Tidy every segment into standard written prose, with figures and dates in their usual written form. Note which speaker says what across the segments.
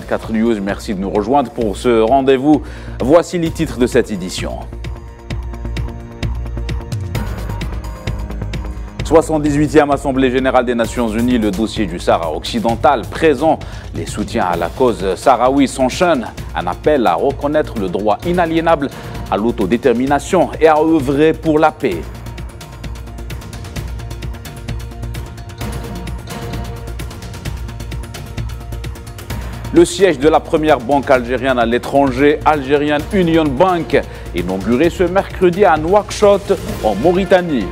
Speaker 1: 24 News. Merci de nous rejoindre pour ce rendez-vous. Voici les titres de cette édition. 78e Assemblée générale des Nations Unies, le dossier du Sahara occidental présent. Les soutiens à la cause sahraoui s'enchaînent. Un appel à reconnaître le droit inaliénable à l'autodétermination et à œuvrer pour la paix. Le siège de la première banque algérienne à l'étranger, Algerian Union Bank, inauguré ce mercredi à Nouakchott, en Mauritanie.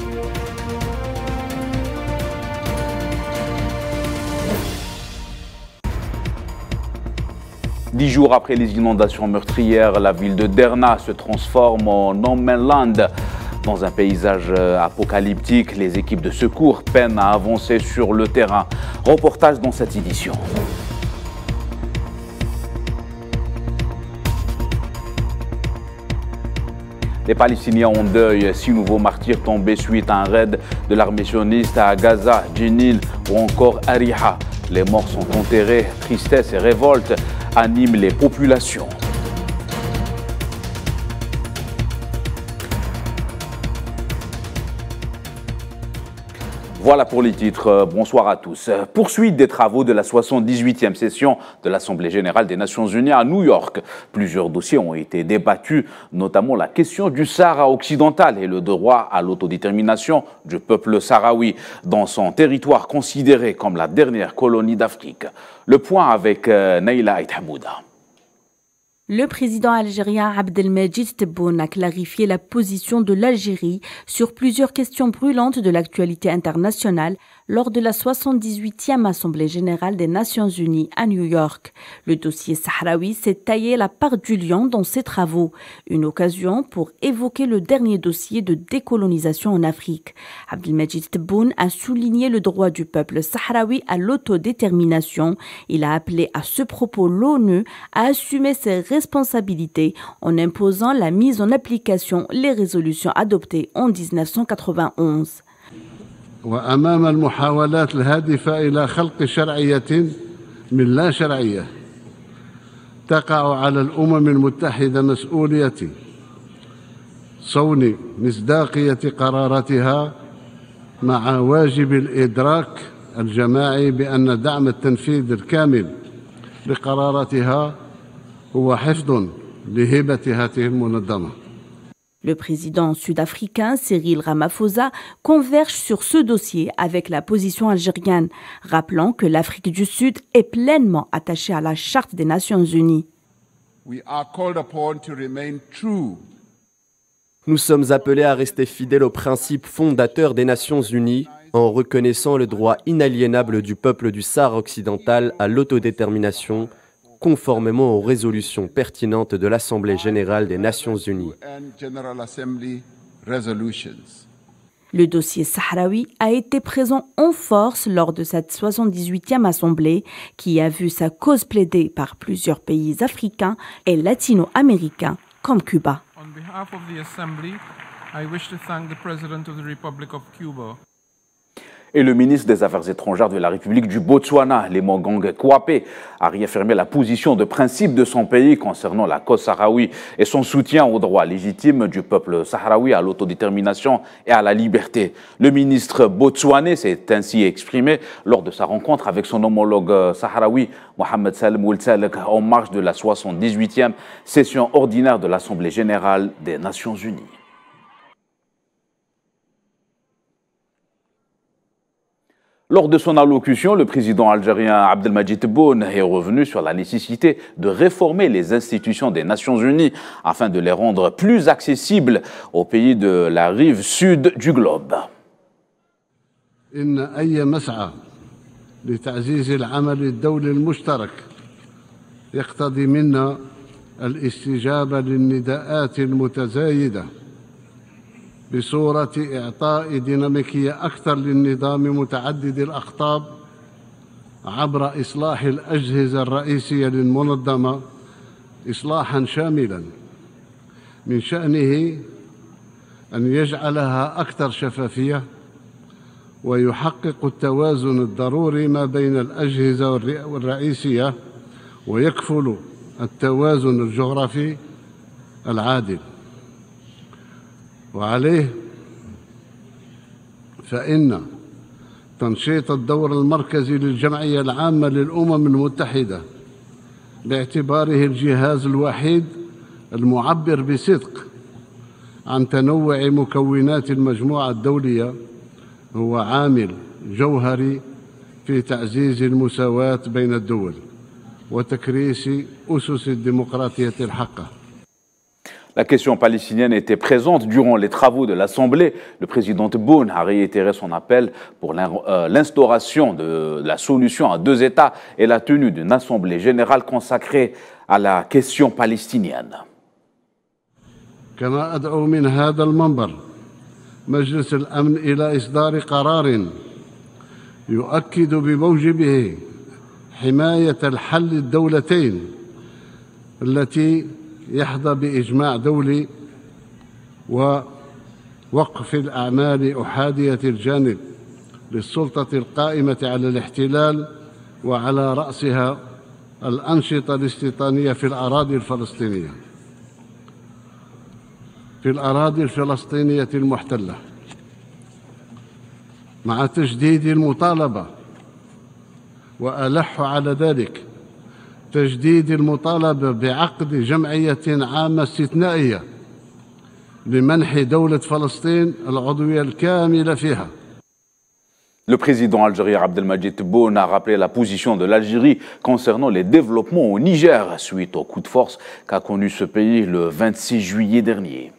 Speaker 1: Dix jours après les inondations meurtrières, la ville de Derna se transforme en no man's land. Dans un paysage apocalyptique, les équipes de secours peinent à avancer sur le terrain. Reportage dans cette édition. Les Palestiniens ont deuil, 6 nouveaux martyrs tombés suite à un raid de l'armée sioniste à Gaza, Jenin ou encore Ariha. Les morts sont enterrés, tristesse et révolte animent les populations. Voilà pour les titres. Bonsoir à tous. Poursuite des travaux de la 78e session de l'Assemblée générale des Nations unies à New York. Plusieurs dossiers ont été débattus, notamment la question du Sahara occidental et le droit à l'autodétermination du peuple sahraoui dans son territoire considéré comme la dernière colonie d'Afrique. Le point avec Naïla Aït-Hamouda.
Speaker 2: Le président algérien Abdelmajid Tebboune a clarifié la position de l'Algérie sur plusieurs questions brûlantes de l'actualité internationale lors de la 78e Assemblée générale des Nations unies à New York. Le dossier sahraoui s'est taillé la part du lion dans ses travaux, une occasion pour évoquer le dernier dossier de décolonisation en Afrique. Abdelmajid Tebboune a souligné le droit du peuple sahraoui à l'autodétermination. Il a appelé à ce propos l'ONU à assumer ses responsabilités en imposant la mise en application les résolutions adoptées en 1991.
Speaker 3: وأمام المحاولات الهادفة إلى خلق شرعية من لا شرعية تقع على الأمم المتحدة مسؤولية صون مصداقية قراراتها مع واجب الإدراك الجماعي بأن دعم التنفيذ الكامل لقراراتها هو حفظ لهيبة هذه المنظمة.
Speaker 2: Le président sud-africain Cyril Ramaphosa converge sur ce dossier avec la position algérienne, rappelant que l'Afrique du Sud est pleinement attachée à la Charte des Nations Unies.
Speaker 4: Nous sommes appelés à rester fidèles aux principes fondateurs des Nations Unies en reconnaissant le droit inaliénable du peuple du Sahara occidental à l'autodétermination, conformément aux résolutions pertinentes de l'Assemblée générale des Nations unies.
Speaker 2: Le dossier sahraoui a été présent en force lors de cette 78e Assemblée qui a vu sa cause plaidée par plusieurs pays africains et latino-américains comme Cuba.
Speaker 5: On behalf of the Assembly, I wish to thank the President of the Republic of Cuba.
Speaker 1: Et le ministre des Affaires étrangères de la République du Botswana, Lemogang Kouapé, a réaffirmé la position de principe de son pays concernant la cause sahraoui et son soutien aux droits légitimes du peuple sahraoui à l'autodétermination et à la liberté. Le ministre botswanais s'est ainsi exprimé lors de sa rencontre avec son homologue sahraoui, Mohamed Salem Ould Salek, en marge de la 78e session ordinaire de l'Assemblée générale des Nations unies. Lors de son allocution, le président algérien Abdelmajid Tebboune est revenu sur la nécessité de réformer les institutions des Nations unies afin de les rendre plus accessibles aux pays de la rive sud du globe.
Speaker 3: إن أي مسعى لتعزيز العمل الدولي المشترك يقتضي منا الاستجابة للنداءات المتزايدة بصورة إعطاء ديناميكية أكثر للنظام متعدد الأقطاب عبر إصلاح الأجهزة الرئيسية للمنظمة إصلاحاً شاملاً من شأنه أن يجعلها أكثر شفافية ويحقق التوازن الضروري ما بين الأجهزة الرئيسية ويكفل التوازن الجغرافي العادل. وعليه فإن تنشيط الدور المركزي للجمعية العامة للأمم المتحدة باعتباره الجهاز الوحيد المعبر بصدق عن تنوع مكونات المجموعة الدولية هو عامل جوهري في تعزيز المساواة بين الدول وتكريس أسس الديمقراطية الحقة.
Speaker 1: La question palestinienne était présente durant les travaux de l'Assemblée. Le président Tebboune a réitéré son appel pour l'instauration de la solution à deux États et la tenue d'une Assemblée générale consacrée à la question palestinienne.
Speaker 3: كما أدعو من هذا المنبر مجلس الأمن إلى إصدار قرار يؤكد بموجبه حماية الحل الدولتين التي يحظى بإجماع دولي ووقف الأعمال أحادية الجانب للسلطة القائمة على الاحتلال وعلى رأسها الأنشطة الاستيطانية في الأراضي الفلسطينية المحتلة، مع تجديد المطالبة وألح على ذلك تجديد المطالبة بعقد جمعية عامة استثنائية لمنح دولة فلسطين العضوية الكاملة فيها.
Speaker 1: Le président algérien Abdelmadjid Tebboune a rappelé la position de l'Algérie concernant les développements au Niger suite au coup de force qu'a connu ce pays le 26 juillet dernier.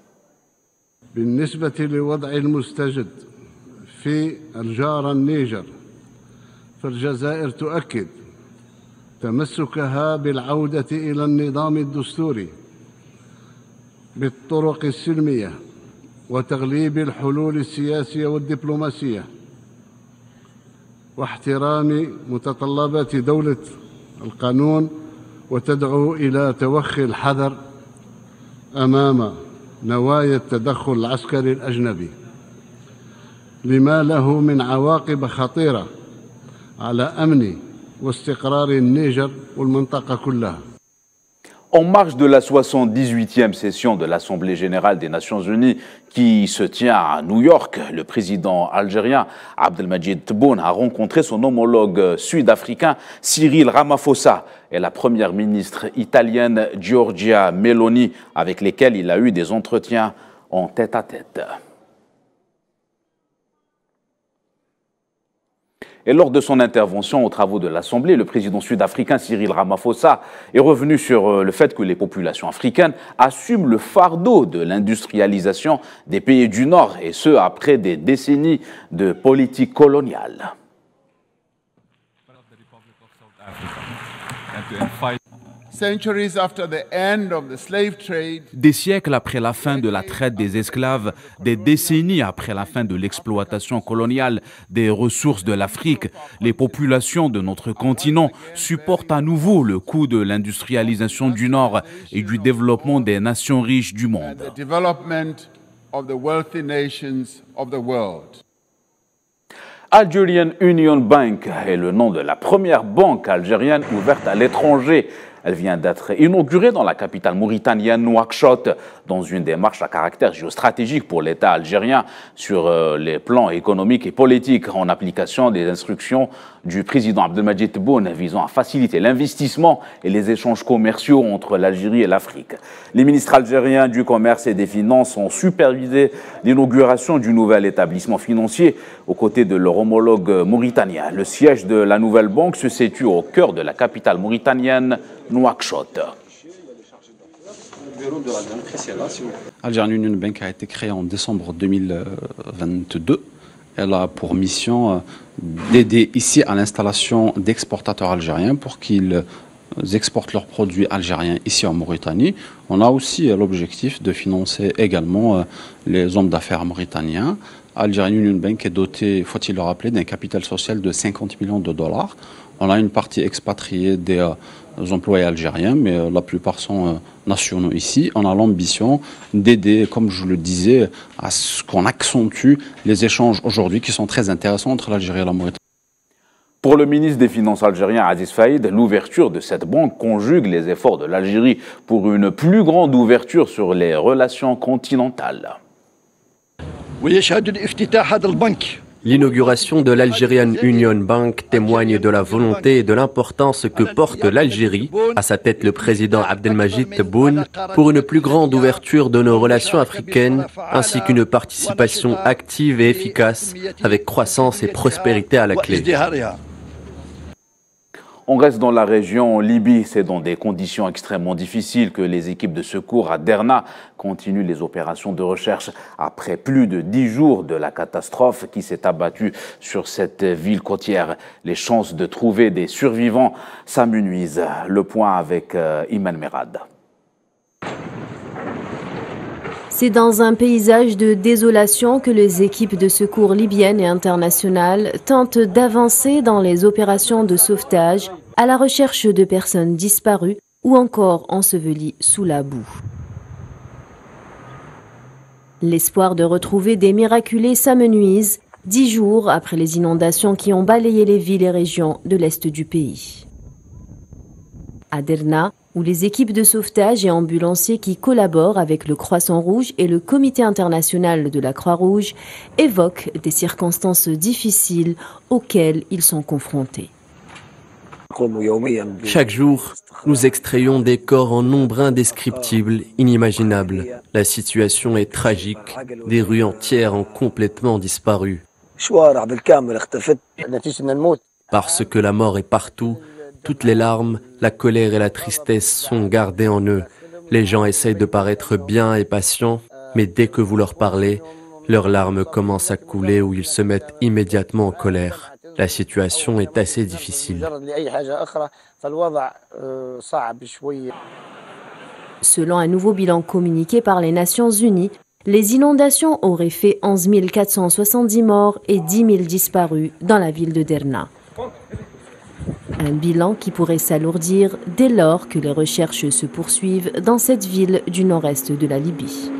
Speaker 3: بالنسبة لوضع المستجد في الجار النيجر فالجزائر تؤكد تمسكها بالعودة إلى النظام الدستوري بالطرق السلمية وتغليب الحلول السياسية والدبلوماسية واحترام متطلبات دولة القانون، وتدعو إلى توخي الحذر أمام نوايا التدخل العسكري الأجنبي لما له من عواقب خطيرة على أمن واستقرار النيجر والمنطقة كلها.
Speaker 1: En marge de la 78e session de l'Assemblée générale des Nations unies qui se tient à New York, le président algérien Abdelmadjid Tebboune a rencontré son homologue sud-africain Cyril Ramaphosa et la première ministre italienne Giorgia Meloni, avec lesquels il a eu des entretiens en tête-à-tête. Et lors de son intervention aux travaux de l'Assemblée, le président sud-africain Cyril Ramaphosa est revenu sur le fait que les populations africaines assument le fardeau de l'industrialisation des pays du Nord, et ce, après des décennies de politique coloniale.
Speaker 6: Des siècles après la fin de la traite des esclaves, des décennies après la fin de l'exploitation coloniale des ressources de l'Afrique, les populations de notre continent supportent à nouveau le coût de l'industrialisation du Nord et du développement des nations riches du monde.
Speaker 1: Algerian Union Bank est le nom de la première banque algérienne ouverte à l'étranger. Elle vient d'être inaugurée dans la capitale mauritanienne Nouakchott, dans une démarche à caractère géostratégique pour l'État algérien sur les plans économiques et politiques, en application des instructions du président Abdelmadjid Tebboune visant à faciliter l'investissement et les échanges commerciaux entre l'Algérie et l'Afrique. Les ministres algériens du Commerce et des Finances ont supervisé l'inauguration du nouvel établissement financier aux côtés de leur homologue mauritanien. Le siège de la nouvelle banque se situe au cœur de la capitale mauritanienne, Nouakchott.
Speaker 7: Algerian Union Bank a été créée en décembre 2022. Elle a pour mission d'aider ici à l'installation d'exportateurs algériens pour qu'ils exportent leurs produits algériens ici en Mauritanie. On a aussi l'objectif de financer également les hommes d'affaires mauritaniens. Algerian Union Bank est doté, faut-il le rappeler, d'un capital social de 50 millions de dollars. On a une partie expatriée des employés algériens, mais la plupart sont nationaux ici. On a l'ambition d'aider, comme je le disais, à ce qu'on accentue les échanges aujourd'hui qui sont très intéressants entre l'Algérie et la Mauritanie.
Speaker 1: Pour le ministre des Finances algérien Aziz Faïd, l'ouverture de cette banque conjugue les efforts de l'Algérie pour une plus grande ouverture sur les relations continentales.
Speaker 4: L'inauguration de l'Algerian Union Bank témoigne de la volonté et de l'importance que porte l'Algérie, à sa tête le président Abdelmajid Tebboune, pour une plus grande ouverture de nos relations africaines, ainsi qu'une participation active et efficace, avec croissance et prospérité à la clé.
Speaker 1: On reste dans la région Libye. C'est dans des conditions extrêmement difficiles que les équipes de secours à Derna continuent les opérations de recherche après plus de 10 jours de la catastrophe qui s'est abattue sur cette ville côtière. Les chances de trouver des survivants s'amenuisent. Le point avec Iman Merad.
Speaker 8: C'est dans un paysage de désolation que les équipes de secours libyennes et internationales tentent d'avancer dans les opérations de sauvetage à la recherche de personnes disparues ou encore ensevelies sous la boue. L'espoir de retrouver des miraculés s'amenuise 10 jours après les inondations qui ont balayé les villes et régions de l'est du pays. À Derna, où les équipes de sauvetage et ambulanciers qui collaborent avec le Croissant Rouge et le Comité international de la Croix-Rouge évoquent des circonstances difficiles auxquelles ils sont confrontés.
Speaker 4: Chaque jour, nous extrayons des corps en nombre indescriptible, inimaginable. La situation est tragique, des rues entières ont complètement disparu. Parce que la mort est partout, toutes les larmes, la colère et la tristesse sont gardées en eux. Les gens essayent de paraître bien et patients, mais dès que vous leur parlez, leurs larmes commencent à couler ou ils se mettent immédiatement en colère. La situation est assez difficile.
Speaker 8: Selon un nouveau bilan communiqué par les Nations Unies, les inondations auraient fait 11 470 morts et 10 000 disparus dans la ville de Derna. Un bilan qui pourrait s'alourdir dès lors que les recherches se poursuivent dans cette ville du nord-est de la Libye.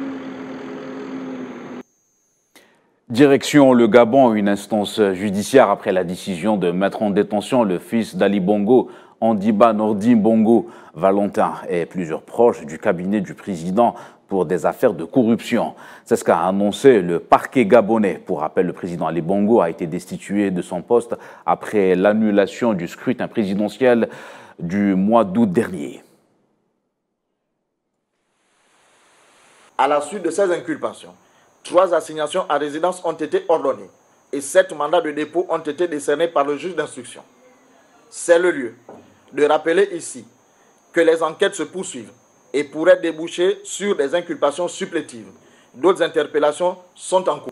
Speaker 1: Direction le Gabon, une instance judiciaire après la décision de mettre en détention le fils d'Ali Bongo, Andiba Nordim Bongo Valentin, et plusieurs proches du cabinet du président pour des affaires de corruption. C'est ce qu'a annoncé le parquet gabonais. Pour rappel, le président Ali Bongo a été destitué de son poste après l'annulation du scrutin présidentiel du mois d'août dernier.
Speaker 9: À la suite de ces inculpations, 3 assignations à résidence ont été ordonnées et 7 mandats de dépôt ont été décernés par le juge d'instruction. C'est le lieu de rappeler ici que les enquêtes se poursuivent et pourraient déboucher sur des inculpations supplétives. D'autres interpellations sont en cours.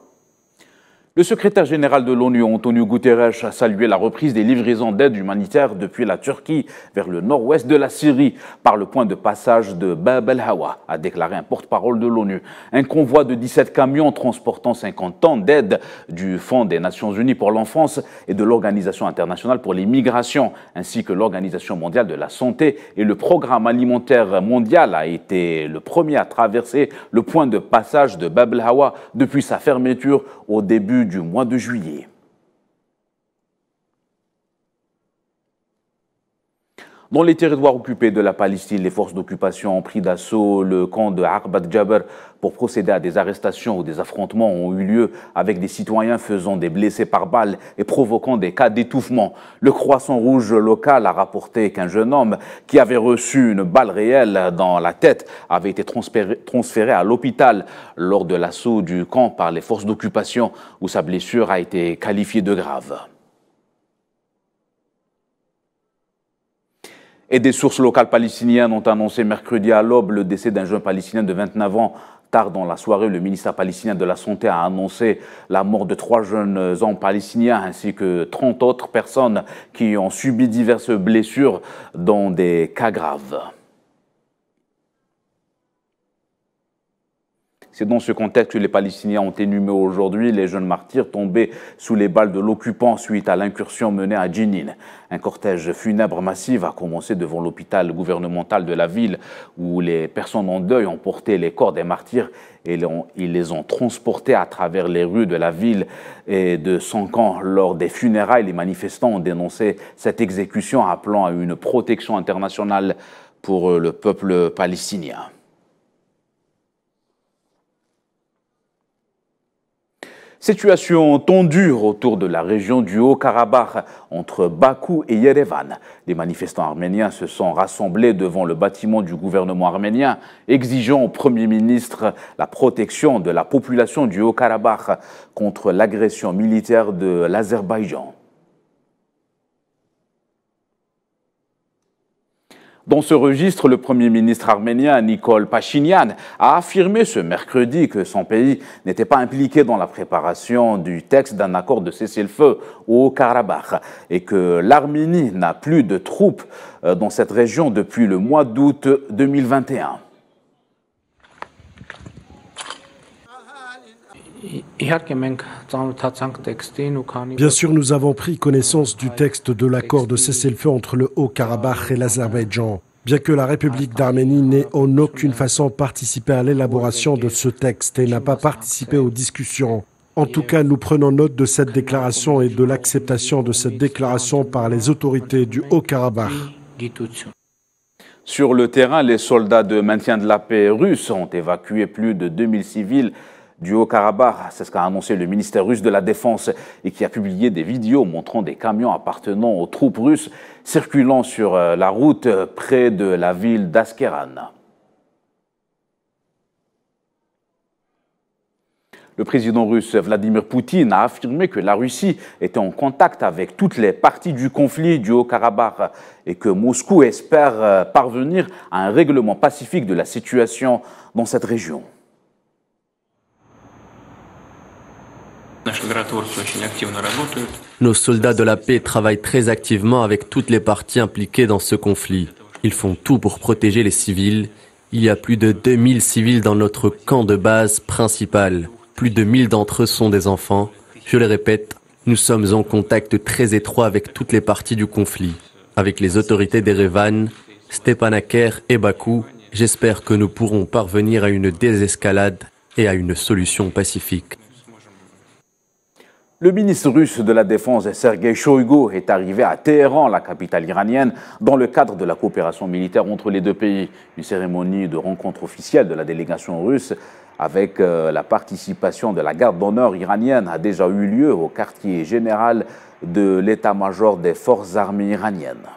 Speaker 1: Le secrétaire général de l'ONU, Antonio Guterres, a salué la reprise des livraisons d'aide humanitaire depuis la Turquie vers le nord-ouest de la Syrie par le point de passage de Bab el-Hawa, a déclaré un porte-parole de l'ONU. Un convoi de 17 camions transportant 50 tonnes d'aide du Fonds des Nations Unies pour l'enfance et de l'Organisation internationale pour les migrations, ainsi que l'Organisation mondiale de la santé et le Programme alimentaire mondial a été le premier à traverser le point de passage de Bab el-Hawa depuis sa fermeture au début du mois de juillet. Dans les territoires occupés de la Palestine, les forces d'occupation ont pris d'assaut le camp de Aqbat Jaber pour procéder à des arrestations où des affrontements ont eu lieu avec des citoyens faisant des blessés par balles et provoquant des cas d'étouffement. Le Croissant Rouge local a rapporté qu'un jeune homme qui avait reçu une balle réelle dans la tête avait été transféré à l'hôpital lors de l'assaut du camp par les forces d'occupation où sa blessure a été qualifiée de grave. Et des sources locales palestiniennes ont annoncé mercredi à l'aube le décès d'un jeune Palestinien de 29 ans. Tard dans la soirée, le ministère palestinien de la Santé a annoncé la mort de 3 jeunes hommes palestiniens ainsi que 30 autres personnes qui ont subi diverses blessures dans des cas graves. C'est dans ce contexte que les Palestiniens ont inhumé aujourd'hui les jeunes martyrs tombés sous les balles de l'occupant suite à l'incursion menée à Jenin. Un cortège funèbre massif a commencé devant l'hôpital gouvernemental de la ville où les personnes en deuil ont porté les corps des martyrs et ils les ont transportés à travers les rues de la ville et de Sankan. Lors des funérailles, les manifestants ont dénoncé cette exécution, appelant à une protection internationale pour le peuple palestinien. Situation tendue autour de la région du Haut-Karabakh entre Bakou et Yerevan. Les manifestants arméniens se sont rassemblés devant le bâtiment du gouvernement arménien, exigeant au Premier ministre la protection de la population du Haut-Karabakh contre l'agression militaire de l'Azerbaïdjan. Dans ce registre, le Premier ministre arménien Nikol Pachinian a affirmé ce mercredi que son pays n'était pas impliqué dans la préparation du texte d'un accord de cessez-le-feu au Haut-Karabakh et que l'Arménie n'a plus de troupes dans cette région depuis le mois d'août 2021.
Speaker 10: Bien sûr, nous avons pris connaissance du texte de l'accord de cessez-le-feu entre le Haut-Karabakh et l'Azerbaïdjan. Bien que la République d'Arménie n'ait en aucune façon participé à l'élaboration de ce texte et n'a pas participé aux discussions, en tout cas, nous prenons note de cette déclaration et de l'acceptation de cette déclaration par les autorités du Haut-Karabakh.
Speaker 1: Sur le terrain, les soldats de maintien de la paix russes ont évacué plus de 2000 civils du Haut-Karabakh. C'est ce qu'a annoncé le ministère russe de la Défense et qui a publié des vidéos montrant des camions appartenant aux troupes russes circulant sur la route près de la ville d'Askeran. Le président russe Vladimir Poutine a affirmé que la Russie était en contact avec toutes les parties du conflit du Haut-Karabakh et que Moscou espère parvenir à un règlement pacifique de la situation dans cette région.
Speaker 4: Nos soldats de la paix travaillent très activement avec toutes les parties impliquées dans ce conflit. Ils font tout pour protéger les civils. Il y a plus de 2000 civils dans notre camp de base principal. Plus de 1000 d'entre eux sont des enfants. Je le répète, nous sommes en contact très étroit avec toutes les parties du conflit. Avec les autorités d'Erevan, Stepanakert et Bakou, j'espère que nous pourrons parvenir à une désescalade et à une solution pacifique.
Speaker 1: Le ministre russe de la Défense, Sergei Shoigu, est arrivé à Téhéran, la capitale iranienne, dans le cadre de la coopération militaire entre les deux pays. Une cérémonie de rencontre officielle de la délégation russe avec la participation de la garde d'honneur iranienne a déjà eu lieu au quartier général de l'état-major des forces armées iraniennes.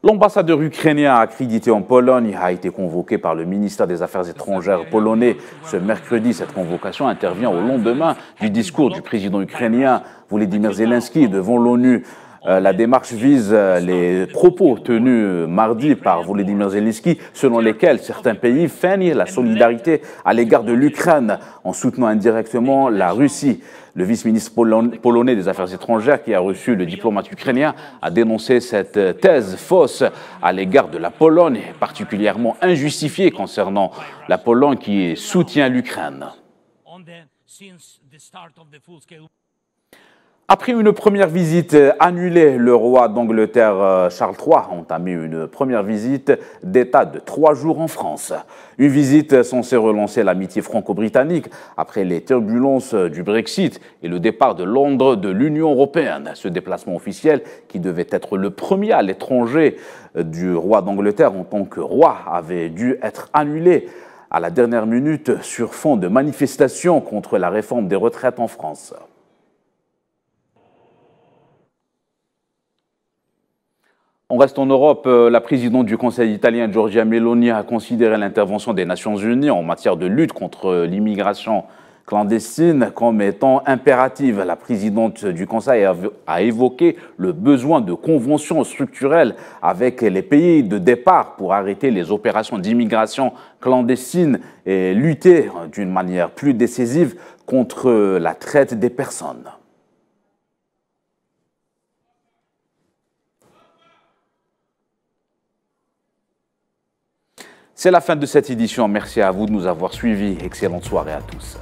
Speaker 1: L'ambassadeur ukrainien accrédité en Pologne a été convoqué par le ministère des Affaires étrangères polonais ce mercredi. Cette convocation intervient au lendemain du discours du président ukrainien Volodymyr Zelensky devant l'ONU. La démarche vise les propos tenus mardi par Volodymyr Zelensky, selon lesquels certains pays feignent la solidarité à l'égard de l'Ukraine en soutenant indirectement la Russie. Le vice-ministre polonais des Affaires étrangères, qui a reçu le diplomate ukrainien, a dénoncé cette thèse fausse à l'égard de la Pologne, particulièrement injustifiée concernant la Pologne qui soutient l'Ukraine. Après une première visite annulée, le roi d'Angleterre Charles III a entamé une première visite d'État de 3 jours en France. Une visite censée relancer l'amitié franco-britannique après les turbulences du Brexit et le départ de Londres de l'Union européenne. Ce déplacement officiel, qui devait être le premier à l'étranger du roi d'Angleterre en tant que roi, avait dû être annulé à la dernière minute sur fond de manifestations contre la réforme des retraites en France. On reste en Europe. La présidente du Conseil italien, Giorgia Meloni, a considéré l'intervention des Nations Unies en matière de lutte contre l'immigration clandestine comme étant impérative. La présidente du Conseil a évoqué le besoin de conventions structurelles avec les pays de départ pour arrêter les opérations d'immigration clandestine et lutter d'une manière plus décisive contre la traite des personnes. C'est la fin de cette édition. Merci à vous de nous avoir suivis. Excellente soirée à tous.